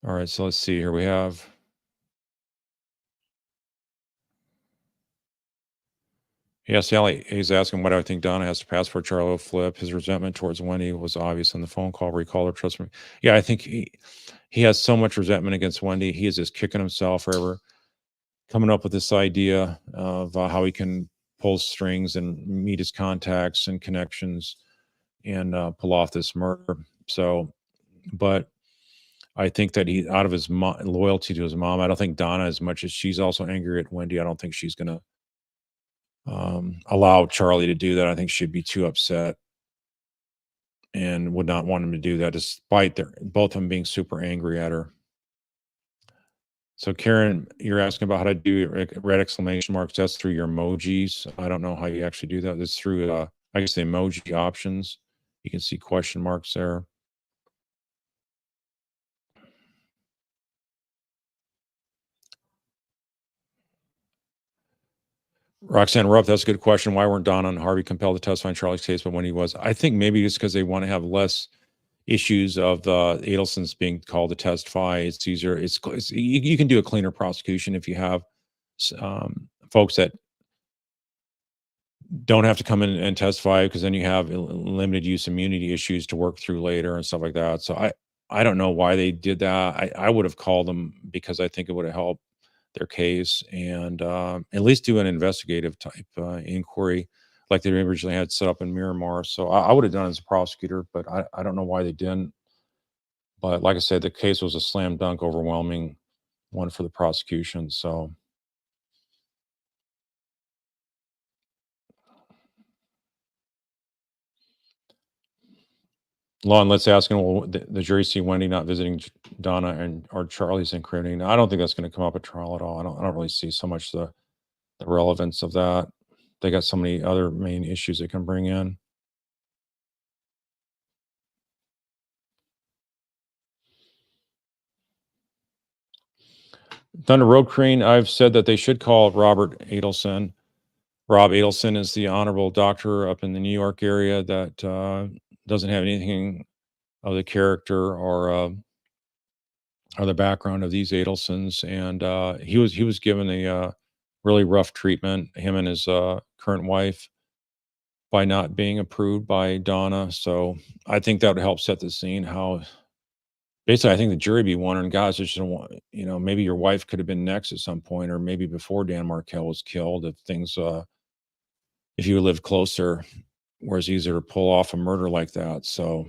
All right, so let's see here. We have Yes, Sally. He's asking what I think Donna has to pass for Charlo flip. His resentment towards Wendy was obvious in the phone call. Recall her, trust me. Yeah, I think he has so much resentment against Wendy. He is just kicking himself forever, coming up with this idea of how he can pull strings and meet his contacts and connections and pull off this murder. So, but I think that he, out of his loyalty to his mom, I don't think Donna, as much as she's also angry at Wendy, I don't think she's going to allow Charlie to do that. I think she'd be too upset and would not want him to do that, despite both of them being super angry at her. So, Karen, you're asking about how to do red exclamation marks. That's through your emojis. I don't know how you actually do that. It's through, I guess, the emoji options. You can see question marks there. Roxanne Rupp, that's a good question. Why weren't Donna and Harvey compelled to testify in Charlie's case, but when he was? I think maybe just because they want to have less issues of the Adelsons being called to testify. It's easier. You can do a cleaner prosecution if you have folks that don't have to come in and testify, because then you have limited use immunity issues to work through later and stuff like that. So I don't know why they did that. I would have called them because I think it would have helped their case, and at least do an investigative type inquiry like they originally had set up in Miramar. So I would have done it as a prosecutor, but I don't know why they didn't. But like I said, the case was a slam dunk, overwhelming one for the prosecution. So, Lon, let's ask him, will the jury see Wendy not visiting Donna and or Charlie's incriminating? I don't think that's going to come up at trial at all. I don't really see so much the relevance of that. They got so many other main issues they can bring in. Thunder Road Crane, I've said that they should call Robert Adelson. Rob Adelson is the honorable doctor up in the New York area that doesn't have anything of the character or the background of these Adelsons, and he was given a really rough treatment, him and his current wife, by not being approved by Donna. So I think that would help set the scene. How basically, I think the jury be wondering, guys, just don't want, maybe your wife could have been next at some point, or maybe before Dan Markel was killed, if you lived closer, where it's easier to pull off a murder like that. So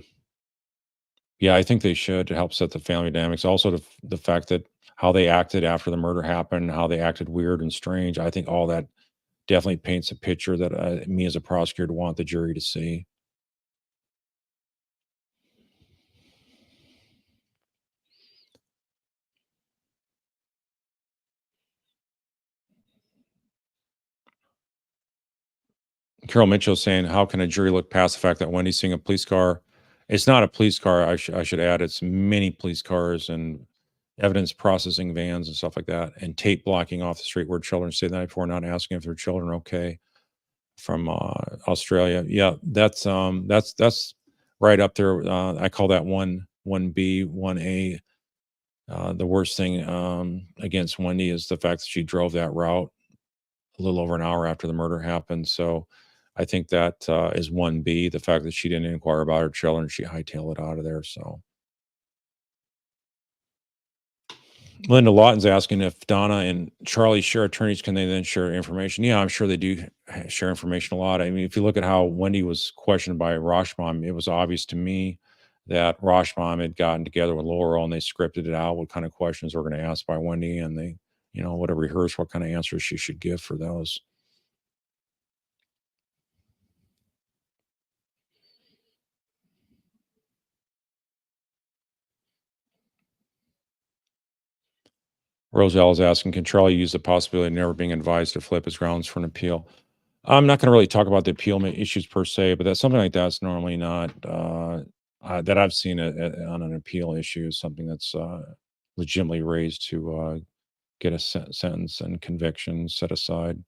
yeah, I think they should, to help set the family dynamics. Also, the fact that how they acted after the murder happened, how they acted weird and strange. I think all that definitely paints a picture that me as a prosecutor want the jury to see. Carol Mitchell saying, "How can a jury look past the fact that Wendy's seeing a police car?" It's not a police car. I should add, it's many police cars and evidence processing vans and stuff like that, and tape blocking off the street where children stay the night before, not asking if their children are okay, from Australia. Yeah, that's right up there. I call that one B, 1A The worst thing against Wendy is the fact that she drove that route a little over an hour after the murder happened. So I think that is 1B, the fact that she didn't inquire about her children, she hightailed it out of there. So Linda Lawton's asking if Donna and Charlie share attorneys, can they then share information? Yeah, I'm sure they do share information a lot. I mean, if you look at how Wendy was questioned by Rashbaum, it was obvious to me that Rashbaum had gotten together with Laurel and they scripted it out what kind of questions were going to ask by Wendy, and they, would have rehearsed what kind of answers she should give for those. Roselle is asking, can Charlie use the possibility of never being advised to flip as grounds for an appeal? I'm not going to really talk about the appeal issues per se, but that's something like that's normally not that I've seen on an appeal issue is something that's legitimately raised to get a sentence and conviction set aside.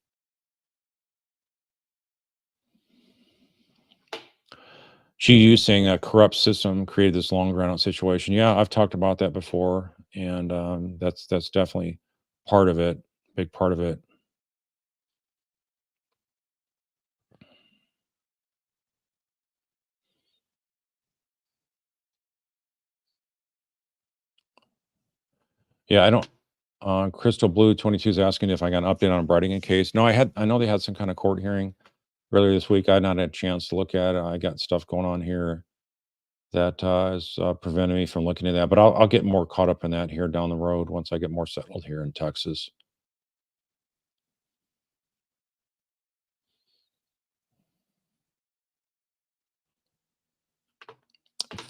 She used saying a corrupt system created this long drawn out situation. Yeah, I've talked about that before, and that's definitely part of it, big part of it. Yeah, I don't. Crystal Blue 22 is asking if I got an update on a Brightingham case. No, I know they had some kind of court hearing earlier this week. I had not had a chance to look at it. I got stuff going on here that is preventing me from looking at that. But I'll get more caught up in that here down the road once I get more settled here in Texas.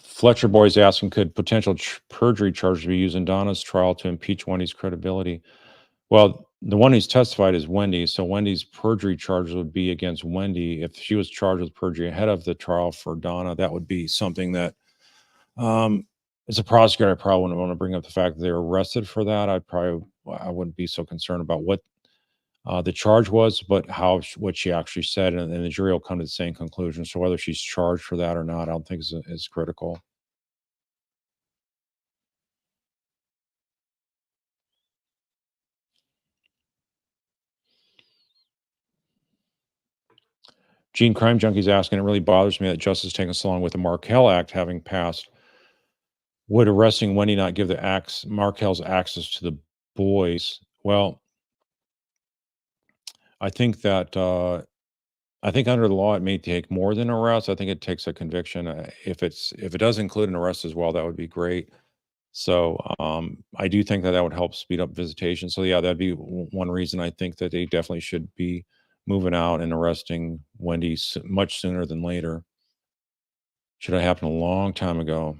Fletcher Boy's asking, could potential perjury charges be used in Donna's trial to impeach Wendy's credibility? Well, the one who's testified is Wendy, so Wendy's perjury charges would be against Wendy. If she was charged with perjury ahead of the trial for Donna, that would be something that, as a prosecutor, I probably wouldn't want to bring up the fact that they were arrested for that. I wouldn't be so concerned about what the charge was, but what she actually said, and the jury will come to the same conclusion. So whether she's charged for that or not, I don't think is critical. Gene Crime Junkie's asking, it really bothers me that justice is taking so long with the Markel Act having passed. Would arresting Wendy not give the Markel's access to the boys? Well, I think that I think under the law it may take more than arrest. I think it takes a conviction. If it does include an arrest as well, that would be great. So I do think that that would help speed up visitation. So yeah, that'd be one reason I think that they definitely should be moving out and arresting Wendy much sooner than later. Should have happened a long time ago.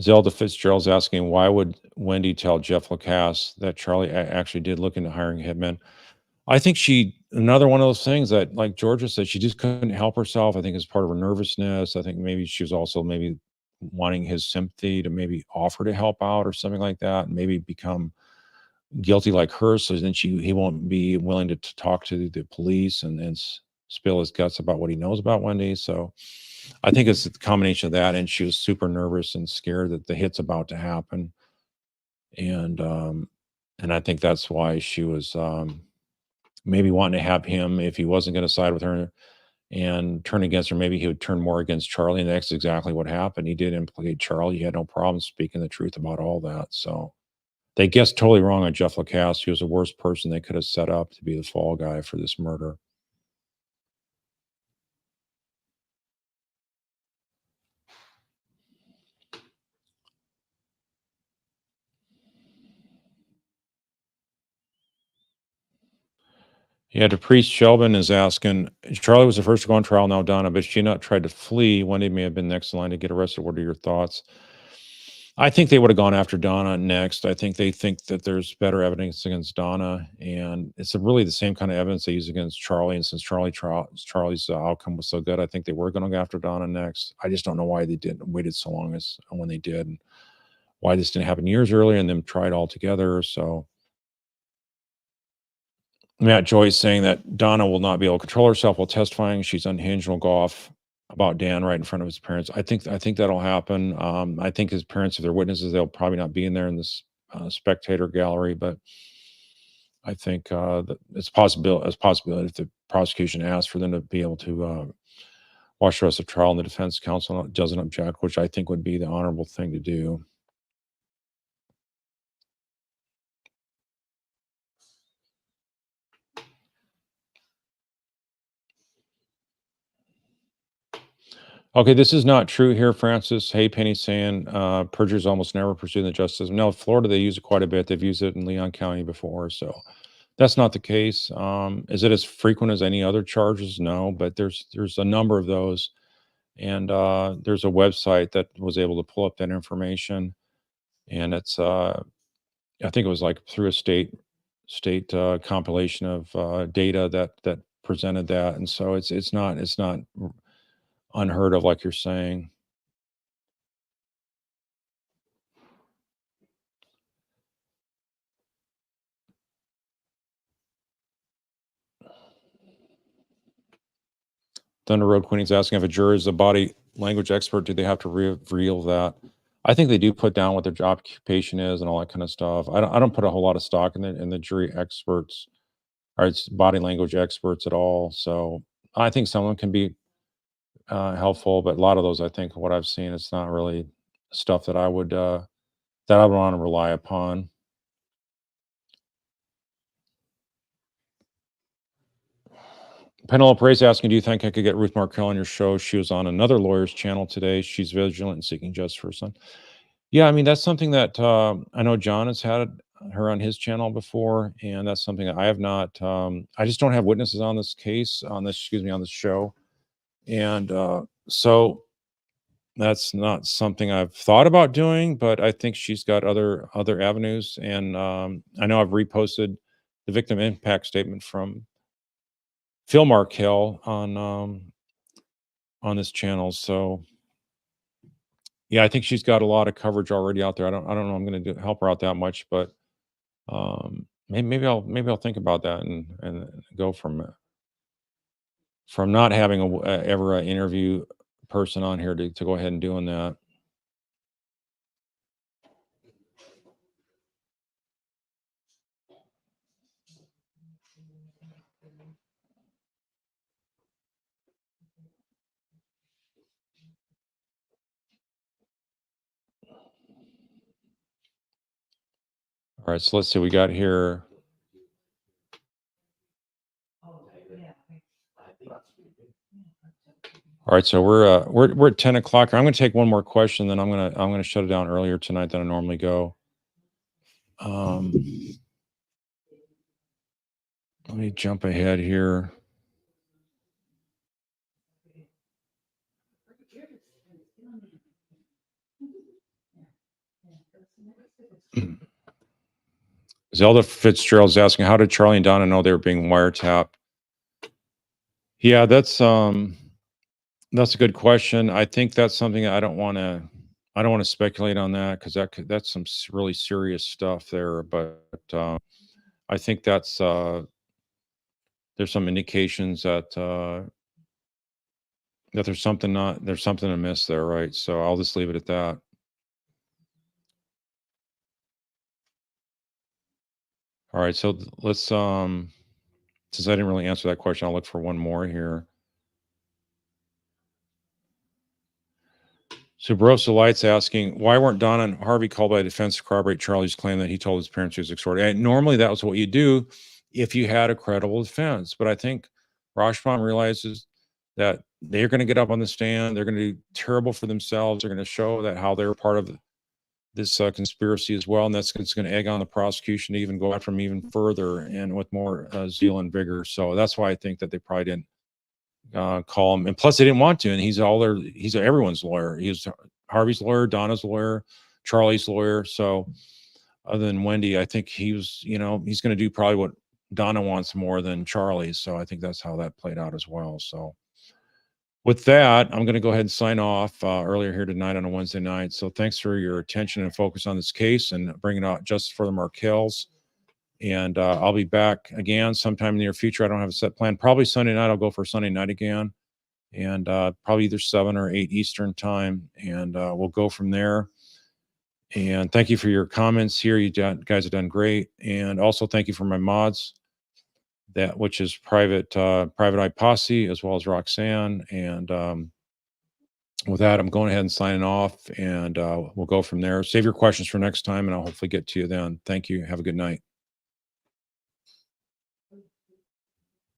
Zelda Fitzgerald's asking, why would Wendy tell Jeff Lacasse that Charlie actually did look into hiring hitmen? I think another one of those things that, like Georgia said, she just couldn't help herself. I think it's part of her nervousness. I think maybe she was also maybe wanting his sympathy to maybe offer to help out or something like that, and maybe become guilty like her. So then he won't be willing to talk to the police and spill his guts about what he knows about Wendy. So I think it's a combination of that, and she was super nervous and scared that the hit's about to happen, and and I think that's why she was maybe wanting to have him, if he wasn't going to side with her and turn against her, maybe he would turn more against Charlie, and that's exactly what happened. He did implicate Charlie. He had no problem speaking the truth about all that. So they guessed totally wrong on Jeff Lacasse. He was the worst person they could have set up to be the fall guy for this murder. Yeah, DePriest Shelvin is asking, Charlie was the first to go on trial, now Donna, but she not tried to flee. Wendy may have been next in line to get arrested. What are your thoughts? I think they would have gone after Donna next. I think they think that there's better evidence against Donna, and it's really the same kind of evidence they use against Charlie. And since Charlie's outcome was so good, I think they were going to go after Donna next. I just don't know why they didn't waited so long as when they did, and why this didn't happen years earlier and them tried all together. So Matt Joyce saying that Donna will not be able to control herself while testifying. She's unhinged and will go off about Dan right in front of his parents. I think that'll happen. I think his parents, if they're witnesses, they'll probably not be in there in this spectator gallery, but I think that it's possibility if the prosecution asks for them to be able to watch the rest of the trial and the defense counsel doesn't object, which I think would be the honorable thing to do. Okay, this is not true here, Francis. Hey, Penny saying perjury is almost never pursued in the justice system. No, Florida, they use it quite a bit. They've used it in Leon County before. So that's not the case. Is it as frequent as any other charges? No, but there's a number of those. And there's a website that was able to pull up that information. And it's I think it was like through a state compilation of data that presented that. And so it's not unheard of like you're saying. Thunder Road Queen's asking if a juror is a body language expert, do they have to reveal that? I think they do put down what their job occupation is and all that kind of stuff. I don't put a whole lot of stock in the jury experts or it's body language experts at all. So I think some of them can be helpful, but a lot of those, I think, what I've seen, it's not really stuff that I would want to rely upon. Penelope Ray's asking, do you think I could get Ruth Markel on your show? She was on another lawyer's channel today. She's vigilant and seeking justice for her son. Yeah, I mean, that's something that I know John has had her on his channel before, and that's something that I have not. I just don't have witnesses on this case, on this show. And so that's not something I've thought about doing, but I think she's got other avenues. And I know I've reposted the victim impact statement from Phil Markel on this channel. So yeah, I think she's got a lot of coverage already out there. I don't know I'm going to help her out that much, but maybe I'll think about that and go from not having ever an interview person on here to go ahead and doing that. All right, so let's see. We got here. All right, so we're at 10 o'clock. I'm going to take one more question, then I'm gonna shut it down earlier tonight than I normally go. Let me jump ahead here. Zelda Fitzgerald's asking, how did Charlie and Donna know they were being wiretapped? Yeah, that's a good question. I think that's something I don't want to speculate on that because that's some really serious stuff there. But I think that's there's some indications that that there's something amiss there, right? So I'll just leave it at that. All right, so let's since I didn't really answer that question, I'll look for one more here. So Barossa Light's asking, why weren't Donna and Harvey called by defense to corroborate Charlie's claim that he told his parents he was extorted? And normally that was what you do if you had a credible defense. But I think Rashbaum realizes that they're going to get up on the stand. They're going to do terrible for themselves. They're going to show that how they're part of this conspiracy as well. And it's going to egg on the prosecution to even go after him even further and with more zeal and vigor. So that's why I think that they probably didn't call him, and plus they didn't want to, and he's everyone's lawyer. He's Harvey's lawyer, Donna's lawyer, Charlie's lawyer. So other than Wendy, I think he's going to do probably what Donna wants more than Charlie. So I think that's how that played out as well. So with that, I'm going to go ahead and sign off earlier here tonight on a Wednesday night. So thanks for your attention and focus on this case and bringing out justice for the Markels. And I'll be back again sometime in the near future. I don't have a set plan. Probably Sunday night. I'll go for Sunday night again. and probably either 7 or 8 Eastern time, and we'll go from there. And thank you for your comments here. Guys have done great, and also thank you for my mods, that which is Private Eye Posse as well as Roxanne. And with that, I'm going ahead and signing off, and we'll go from there. Save your questions for next time, and I'll hopefully get to you then. Thank you. Have a good night.